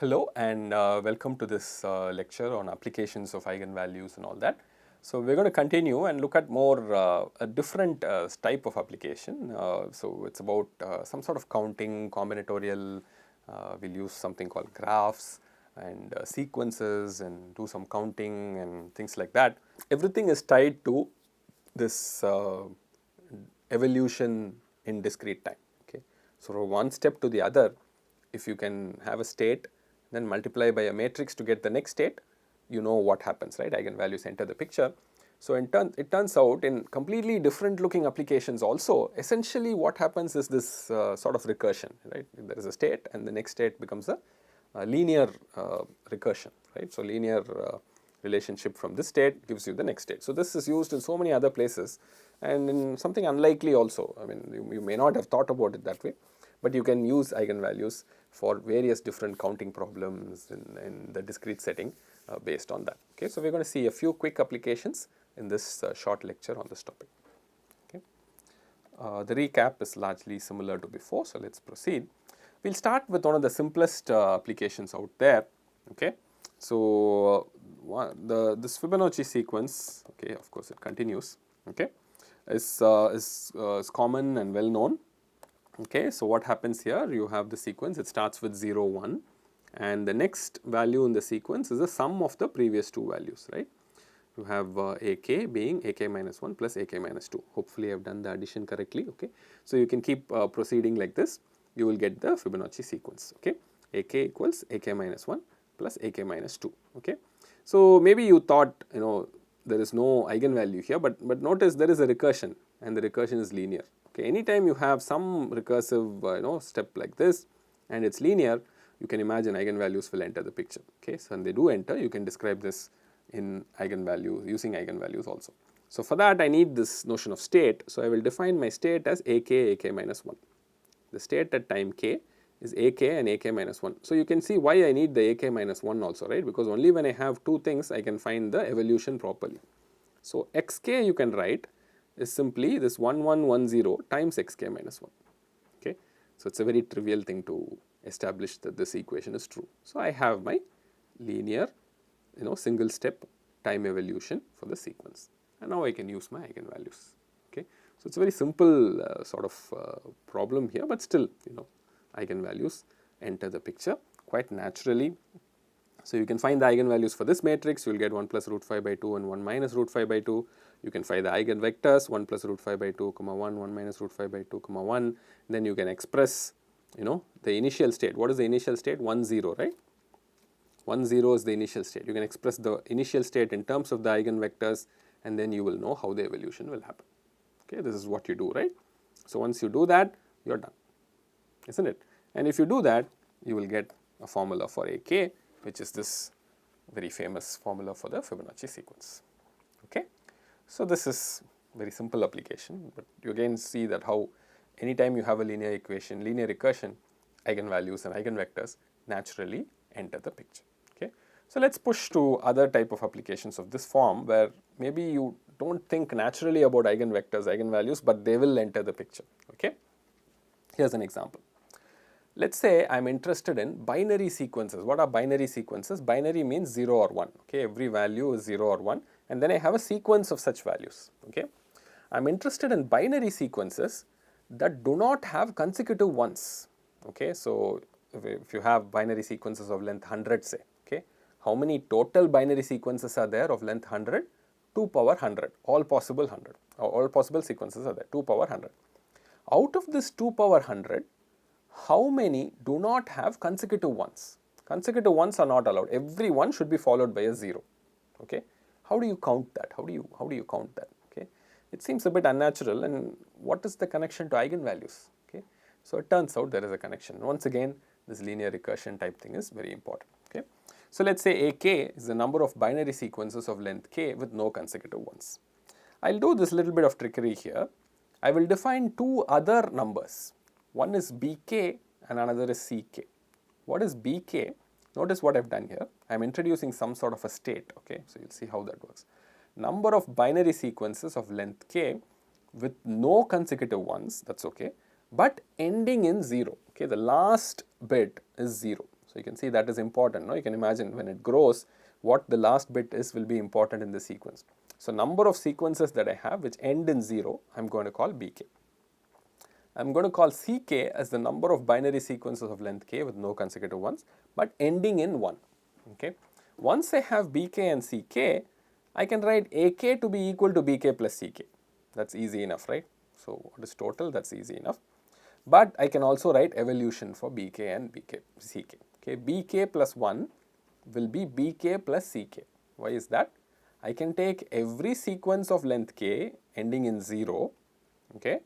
Hello and welcome to this lecture on applications of eigenvalues and all that. So we're going to continue and look at more a different type of application. So it's about some sort of counting, combinatorial. We'll use something called graphs and sequences and do some counting and things like that. Everything is tied to this evolution in discrete time. Okay, so from one step to the other, if you can have a state, then multiply by a matrix to get the next state, you know what happens, right? Eigenvalues enter the picture. So it turns out in completely different looking applications also, essentially what happens is this sort of recursion, right? There is a state and the next state becomes a linear recursion, right? So linear relationship from this state gives you the next state. So this is used in so many other places and in something unlikely also. I mean, you may not have thought about it that way, but you can use eigenvalues for various different counting problems in the discrete setting based on that. Okay, so we're going to see a few quick applications in this short lecture on this topic. Okay, the recap is largely similar to before, so let's proceed. We'll start with one of the simplest applications out there. Okay, so this Fibonacci sequence, okay, of course it continues. Okay, is common and well known. Okay, so what happens here? You have the sequence, it starts with 0, 1 and the next value in the sequence is the sum of the previous two values, right? You have AK being AK minus 1 plus AK minus 2. Hopefully I have done the addition correctly. Okay, so you can keep proceeding like this, you will get the Fibonacci sequence. Okay, AK equals AK minus 1 plus AK minus 2. Okay, so maybe you thought, you know, there is no eigenvalue here, but notice there is a recursion and the recursion is linear. Okay, anytime you have some recursive step like this and it's linear, you can imagine eigenvalues will enter the picture. Okay, so when they do enter, you can describe this in eigenvalues, using eigenvalues also. So for that I need this notion of state, so I will define my state as AK minus 1. The state at time k is AK and AK minus 1. So you can see why I need the AK minus 1 also, right? Because only when I have two things I can find the evolution properly. So xk you can write is simply this 1110 times xk minus 1. Okay, so it's a very trivial thing to establish that this equation is true. So I have my linear, single step time evolution for the sequence, and now I can use my eigenvalues. Okay, so it's a very simple problem here, but still, eigenvalues enter the picture quite naturally. So you can find the eigenvalues for this matrix, you will get 1 plus root 5 by 2 and 1 minus root 5 by 2. You can find the eigenvectors 1 plus root 5 by 2, 1, 1 minus root 5 by 2, 1. Then you can express, the initial state. What is the initial state? 1, 0, right? 1, 0 is the initial state. You can express the initial state in terms of the eigenvectors and then you will know how the evolution will happen. Okay, this is what you do, right? So once you do that, you are done, isn't it? And if you do that, you will get a formula for AK, which is this very famous formula for the Fibonacci sequence. Okay, so this is very simple application, but you again see that how anytime you have a linear equation, linear recursion, eigenvalues and eigenvectors naturally enter the picture. Okay, so let's push to other type of applications of this form where maybe you don't think naturally about eigenvectors, eigenvalues, but they will enter the picture. Okay, here's an example. Let's say I'm interested in binary sequences. What are binary sequences? Binary means 0 or 1. Okay, every value is 0 or 1 and then I have a sequence of such values. Okay, I'm interested in binary sequences that do not have consecutive ones. Okay, so if you have binary sequences of length 100 say, okay, how many total binary sequences are there of length 100? 2 power 100, all possible 100, all possible sequences are there, 2 power 100. Out of this 2 power 100, how many do not have consecutive ones? Consecutive ones are not allowed. Every one should be followed by a 0. Okay, how do you count that? How do you count that? Okay, it seems a bit unnatural. And what is the connection to eigenvalues? Okay, so it turns out there is a connection. Once again, this linear recursion type thing is very important. Okay, so let's say AK is the number of binary sequences of length k with no consecutive ones. I'll do this little bit of trickery here. I will define two other numbers. One is bk and another is ck. What is bk? Notice what I have done here. I am introducing some sort of a state. Okay, so you'll see how that works. Number of binary sequences of length k with no consecutive ones, that's okay, but ending in 0. Okay, the last bit is 0. So you can see that is important. You can imagine when it grows, what the last bit is will be important in the sequence. So number of sequences that I have which end in 0, I am going to call Bk. I am going to call Ck as the number of binary sequences of length k with no consecutive ones, but ending in 1. Okay. Once I have Bk and Ck, I can write Ak to be equal to Bk plus Ck. That is easy enough, right? So what is total? That is easy enough. But I can also write evolution for Bk and Ck. Okay. Bk plus 1 will be Bk plus Ck. Why is that? I can take every sequence of length k ending in 0, okay,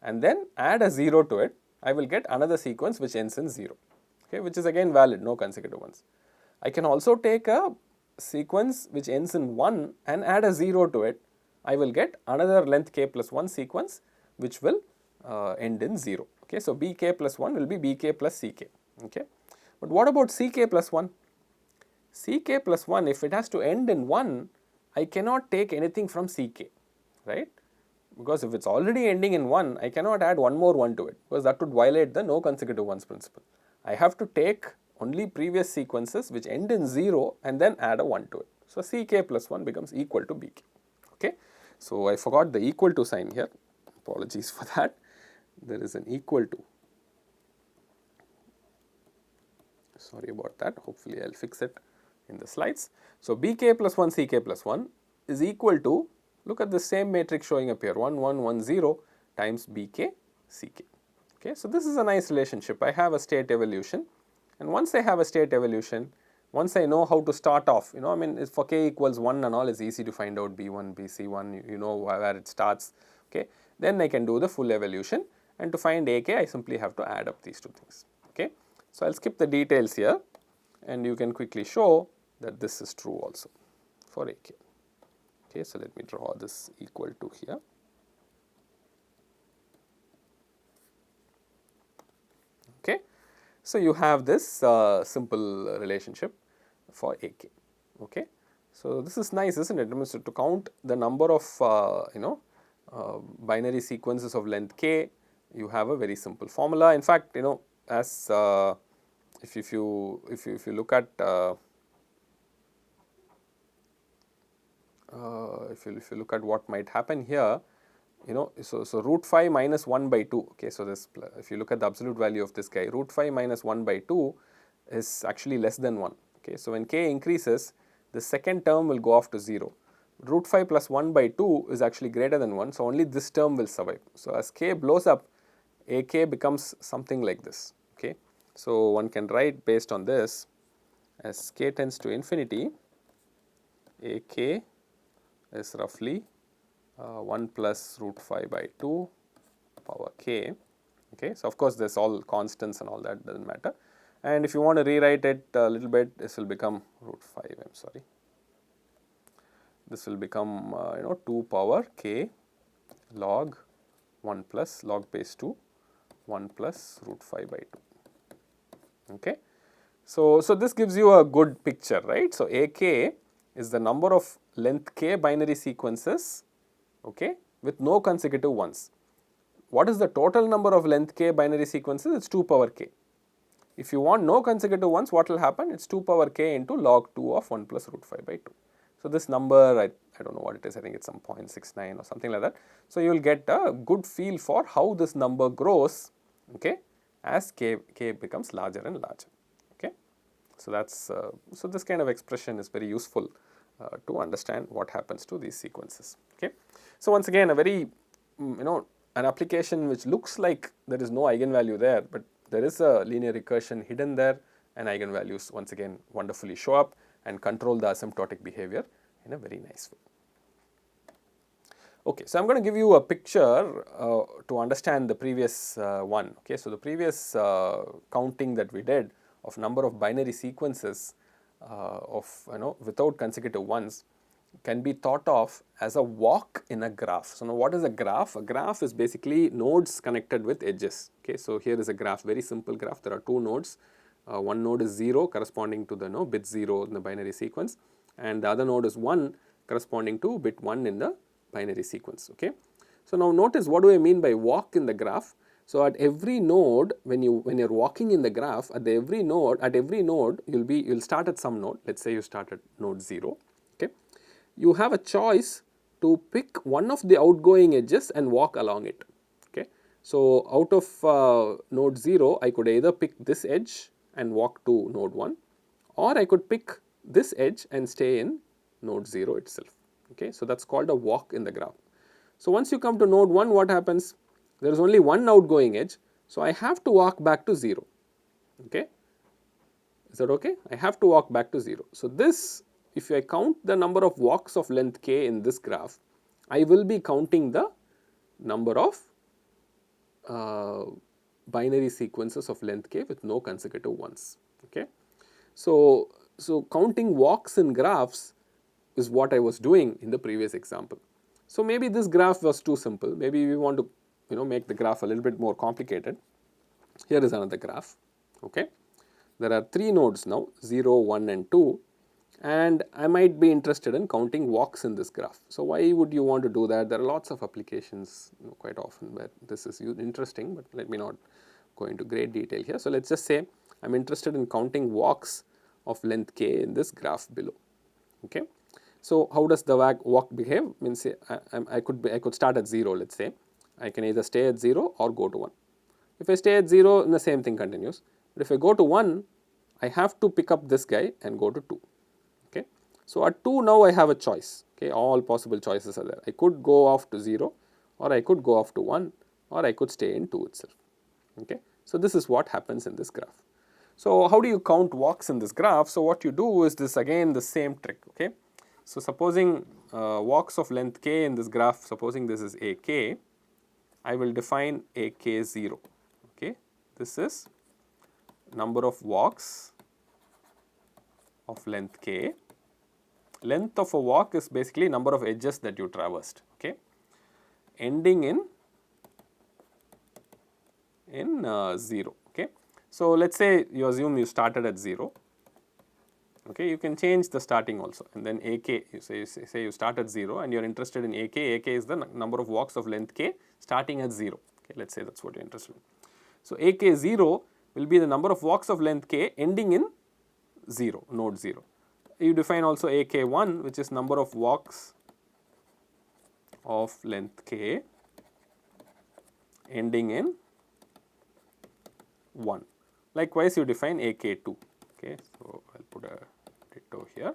and then add a 0 to it. I will get another sequence which ends in 0, okay, which is again valid, no consecutive ones. I can also take a sequence which ends in 1 and add a 0 to it. I will get another length k plus 1 sequence which will end in 0. Okay, so Bk plus 1 will be Bk plus Ck. Okay, but what about Ck plus 1? Ck plus 1, if it has to end in 1, I cannot take anything from Ck, right? Because if it is already ending in 1, I cannot add one more 1 to it, because that would violate the no consecutive ones principle. I have to take only previous sequences which end in 0 and then add a 1 to it. So Ck plus 1 becomes equal to Bk. Okay, so I forgot the equal to sign here, apologies for that. There is an equal to, sorry about that, hopefully I will fix it in the slides. So Bk plus 1 Ck plus 1 is equal to, look at the same matrix showing up here, 1 1 1 0 times Bk Ck. Okay, so this is a nice relationship. I have a state evolution, and once I have a state evolution, once I know how to start off, I mean for k equals 1 and all, it's easy to find out B1, BC1, you know where it starts. Okay, then I can do the full evolution, and to find Ak I simply have to add up these two things. Okay, so I'll skip the details here, and you can quickly show that this is true also for Ak. Okay, so let me draw this equal to here. Okay, so you have this simple relationship for Ak. Okay, so this is nice, isn't it? So to count the number of binary sequences of length k, you have a very simple formula. In fact, as if you look at if you look at what might happen here, so root 5 minus 1 by 2. Okay, so this, if you look at the absolute value of this guy, root 5 minus 1 by 2 is actually less than 1. Okay, so when k increases, the second term will go off to 0. Root 5 plus 1 by 2 is actually greater than 1, so only this term will survive. So as k blows up, Ak becomes something like this. Okay, so one can write based on this, as k tends to infinity, Ak is roughly 1 plus root 5 by 2 power k. Okay, so of course there's all constants and all that, doesn't matter. And if you want to rewrite it a little bit, this will become root 5, I'm sorry. This will become 2 power k log 1 plus log base 2 1 plus root 5 by 2. Okay, so this gives you a good picture, right? So Ak is the number of length k binary sequences, okay, with no consecutive ones. What is the total number of length k binary sequences? It's 2 power k. If you want no consecutive ones, what will happen? It's 2 power k into log 2 of 1 plus root 5 by 2. So this number, I don't know what it is, I think it's some 0.69 or something like that. So you will get a good feel for how this number grows, okay, as k becomes larger and larger. Okay, so that's so this kind of expression is very useful to understand what happens to these sequences. Okay, so once again, a very an application which looks like there is no eigenvalue there, but there is a linear recursion hidden there, and eigenvalues once again wonderfully show up and control the asymptotic behavior in a very nice way. Okay, so I am going to give you a picture to understand the previous one. Okay, so the previous counting that we did of number of binary sequences of without consecutive ones can be thought of as a walk in a graph. So now what is a graph? A graph is basically nodes connected with edges. Okay, so here is a graph, very simple graph. There are two nodes. One node is 0 corresponding to the bit 0 in the binary sequence, and the other node is 1 corresponding to bit 1 in the binary sequence. Okay, so now notice what do I mean by walk in the graph. So at every node, when you're walking in the graph, at every node you'll start at some node. Let's say you start at node 0. Okay, you have a choice to pick one of the outgoing edges and walk along it. Okay, so out of node 0, I could either pick this edge and walk to node 1, or I could pick this edge and stay in node 0 itself. Okay, so that's called a walk in the graph. So once you come to node 1, what happens? There is only one outgoing edge, so I have to walk back to 0. Okay, is that okay? I have to walk back to 0. So this, if I count the number of walks of length k in this graph, I will be counting the number of binary sequences of length k with no consecutive ones. Okay, so counting walks in graphs is what I was doing in the previous example. So maybe this graph was too simple. Maybe we want to make the graph a little bit more complicated. Here is another graph. Okay, there are 3 nodes now, 0, 1 and 2, and I might be interested in counting walks in this graph. So why would you want to do that? There are lots of applications quite often where this is interesting, but let me not go into great detail here. So let's just say I'm interested in counting walks of length k in this graph below. Okay, so how does the walk behave? Means I could start at 0. Let's say I can either stay at 0 or go to 1. If I stay at 0, then the same thing continues. But if I go to 1, I have to pick up this guy and go to 2. Okay, so at 2 now I have a choice. Okay, all possible choices are there. I could go off to 0, or I could go off to 1, or I could stay in 2 itself. Okay, so this is what happens in this graph. So how do you count walks in this graph? So what you do is this, again the same trick. Okay, so supposing walks of length k in this graph, supposing this is ak, I will define ak0. Okay, this is number of walks of length k. Length of a walk is basically number of edges that you traversed. Okay, ending in 0. Okay, so let's say you assume you started at 0. Okay, you can change the starting also, and then ak, you say you start at 0 and you're interested in ak. Ak is the number of walks of length k starting at 0. Okay, let's say that's what you're interested in. So ak0 will be the number of walks of length k ending in 0, node 0. You define also ak1, which is number of walks of length k ending in 1. Likewise, you define ak2. Okay, so I'll put a ditto here,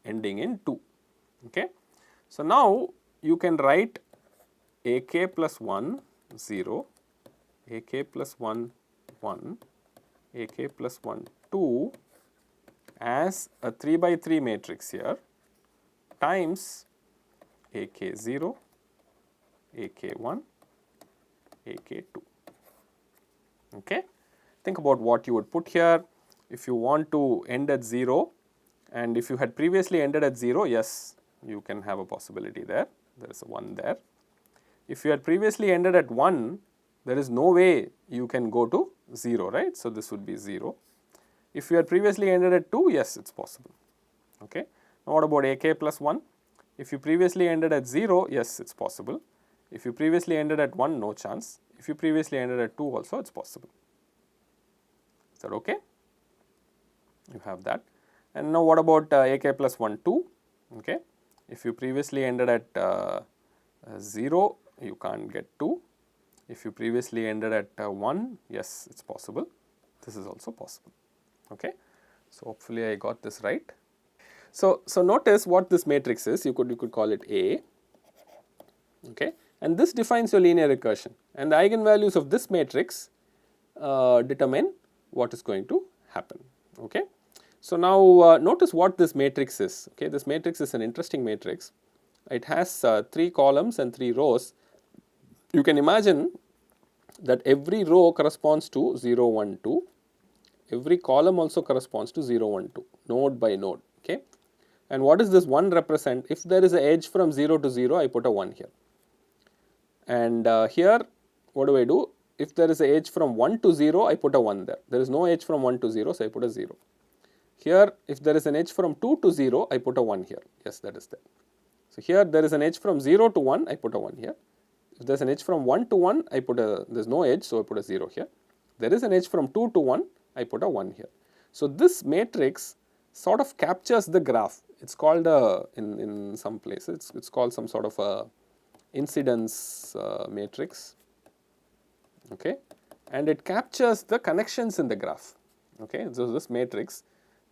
ending in 2. Okay, so now you can write ak plus 1 0, ak plus 1 1, ak plus 1 2 as a 3 by 3 matrix here times ak0, ak1, ak2. Okay, think about what you would put here. If you want to end at 0, and if you had previously ended at 0, yes, you can have a possibility there. There is a 1 there. If you had previously ended at 1, there is no way you can go to 0, right? So this would be 0. If you had previously ended at 2, yes, it's possible. Okay. Now what about ak plus 1? If you previously ended at 0, yes, it's possible. If you previously ended at 1, no chance. If you previously ended at 2 also, it's possible. Is that okay? You have that. And now what about ak plus 1 2? Okay. If you previously ended at 0, you can't get 2. If you previously ended at 1, yes, it's possible. This is also possible. Okay. So hopefully I got this right. So notice what this matrix is. You could call it A. Okay. And this defines your linear recursion. And the eigenvalues of this matrix determine what is going to happen. Okay. So now notice what this matrix is. Okay. This matrix is an interesting matrix. It has 3 columns and 3 rows. You can imagine that every row corresponds to 0, 1, 2. Every column also corresponds to 0, 1, 2, node by node. Okay. And what does this 1 represent? If there is an edge from 0 to 0, I put a 1 here. And here, what do? If there is an edge from 1 to 0, I put a 1 there. There is no edge from 1 to 0, so I put a 0. Here, if there is an edge from 2 to 0, I put a 1 here. Yes, that is there. So here, there is an edge from 0 to 1, I put a 1 here. If there is an edge from 1 to 1, I put a, there is no edge, so I put a 0 here. There is an edge from 2 to 1, I put a 1 here. So this matrix sort of captures the graph. It's called a, in some places, it's called some sort of a incidence matrix, okay, and it captures the connections in the graph, okay. So this matrix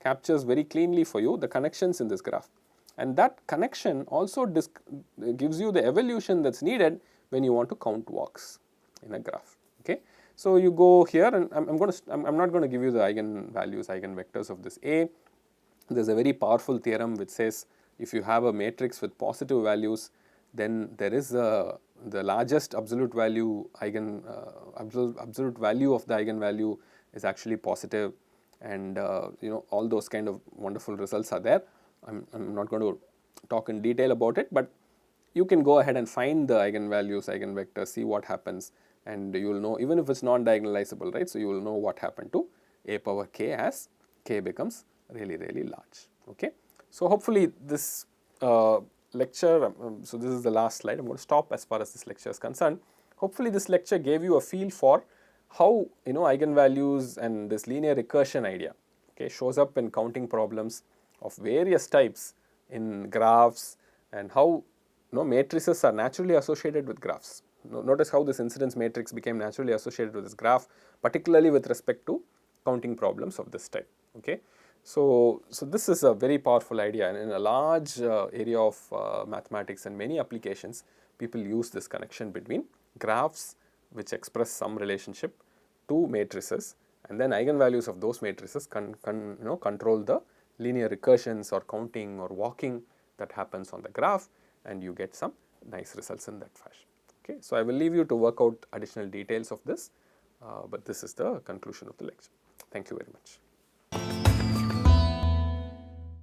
captures very cleanly for you the connections in this graph, and that connection also gives you the evolution that's needed when you want to count walks in a graph, okay. So you go here, and I'm not going to give you the eigenvalues, eigenvectors of this A. There's a very powerful theorem which says if you have a matrix with positive values, then there is the largest absolute value absolute value of the eigenvalue is actually positive, and you know, all those kind of wonderful results are there. I'm not going to talk in detail about it, but you can go ahead and find the eigenvalues, eigenvectors, see what happens, and you will know, even if it's non-diagonalizable, right? So you will know what happened to a power k as k becomes really, really large, okay. So hopefully this lecture, so this is the last slide. I'm going to stop as far as this lecture is concerned. Hopefully this lecture gave you a feel for how, you know, eigenvalues and this linear recursion idea, okay, shows up in counting problems of various types in graphs, and how, you know, matrices are naturally associated with graphs. Notice how this incidence matrix became naturally associated with this graph, particularly with respect to counting problems of this type, okay. So this is a very powerful idea, and in a large area of mathematics and many applications, people use this connection between graphs which express some relationship to matrices, and then eigenvalues of those matrices control the linear recursions or counting or walking that happens on the graph, and you get some nice results in that fashion, okay. So I will leave you to work out additional details of this, but this is the conclusion of the lecture. Thank you very much.